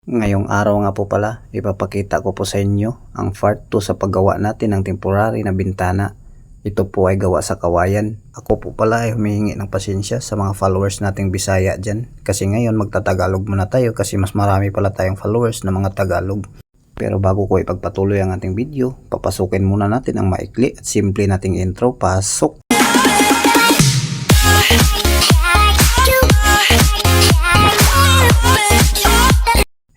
Ngayong araw nga po pala, ipapakita ko po sa inyo ang part 2 sa paggawa natin ng temporary na bintana. Ito po ay gawa sa kawayan. Ako po pala ay humihingi ng pasensya sa mga followers nating Bisaya dyan. Kasi ngayon magtatagalog muna tayo kasi mas marami pala tayong followers na mga Tagalog. Pero bago ko ipagpatuloy ang ating video, papasukin muna natin ang maikli at simple nating intro. Pasok!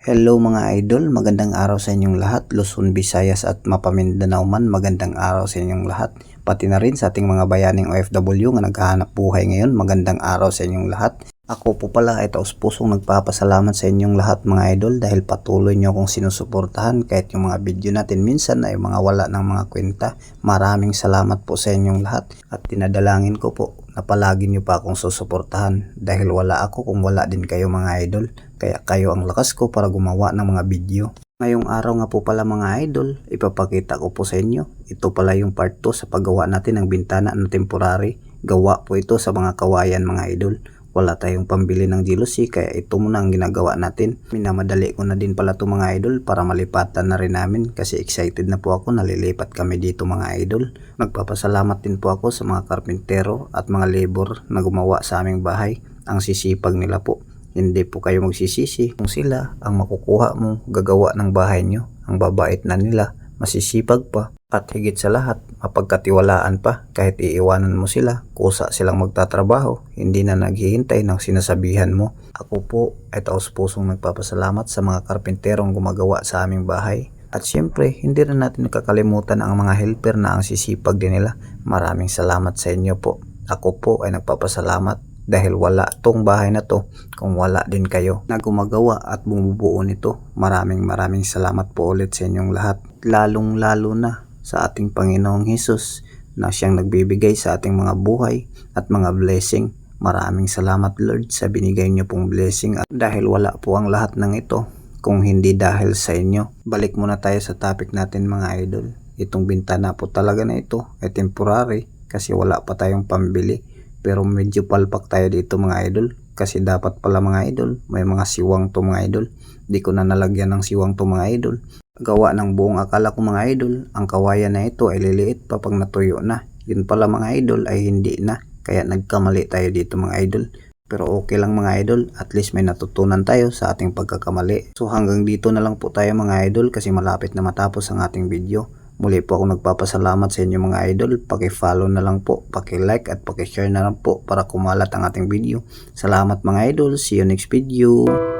Hello mga idol, magandang araw sa inyong lahat, Luzon, Visayas at Mapamindanao man, magandang araw sa inyong lahat. Pati na rin sa ating mga bayaning OFW nga naghahanap buhay ngayon, magandang araw sa inyong lahat. Ako po pala ay taus-pusong nagpapasalamat sa inyong lahat mga idol dahil patuloy nyo akong sinusuportahan kahit yung mga video natin minsan ay mga wala ng mga kwenta. Maraming salamat po sa inyong lahat at tinadalangin ko po na palagi nyo pa akong susuportahan dahil wala ako kung wala din kayo mga idol. Kaya kayo ang lakas ko para gumawa ng mga video. Ngayong araw nga po pala mga idol, ipapakita ko po sa inyo. Ito pala yung part 2 sa paggawa natin ng bintana na temporary. Gawa po ito sa mga kawayan mga idol. Wala tayong pambili ng jealousy kaya ito muna ang ginagawa natin. Minamadali ko na din pala ito mga idol para malipatan na rin namin kasi excited na po ako nalilipat kami dito mga idol. Nagpapasalamat din po ako sa mga karpintero at mga labor na gumawa sa aming bahay. Ang sisipag nila po. Hindi po kayo magsisisi kung sila ang makukuha mo gagawa ng bahay nyo. Ang babait na nila, masisipag pa at higit sa lahat mapagkatiwalaan pa. Kahit iiwanan mo sila, kusa silang magtatrabaho, hindi na naghihintay ng sinasabihan mo. Ako po ay taus-pusong nagpapasalamat sa mga karpinterong gumagawa sa aming bahay. At syempre, hindi rin natin nakakalimutan ang mga helper na ang sisipag din nila. Maraming salamat sa inyo po. Ako po ay nagpapasalamat dahil wala tong bahay na to kung wala din kayo na gumagawa at bumubuo nito. Maraming salamat po ulit sa inyong lahat. Lalong lalo na sa ating Panginoong Hesus na siyang nagbibigay sa ating mga buhay at mga blessing. Maraming salamat Lord sa binigay niyo pong blessing at dahil wala po ang lahat ng ito kung hindi dahil sa inyo. Balik muna tayo sa topic natin mga idol. Itong bintana po talaga na ito ay temporary kasi wala pa tayong pambili. Pero medyo palpak tayo dito mga idol kasi dapat pala mga idol may mga siwang to mga idol. Di ko na nalagyan ng siwang to mga idol. Gawa ng buong akala ko mga idol ang kawayan na ito ay liliit pa pag natuyo na. Yun pala mga idol ay hindi na. Kaya nagkamali tayo dito mga idol. Pero okay lang mga idol, at least may natutunan tayo sa ating pagkakamali. So hanggang dito na lang po tayo mga idol kasi malapit na matapos ang ating video. Muli po ako nagpapasalamat sa inyo mga idol. Paki-follow na lang po, paki-like at paki-share na lang po para kumalat ang ating video. Salamat mga idol. See you next video.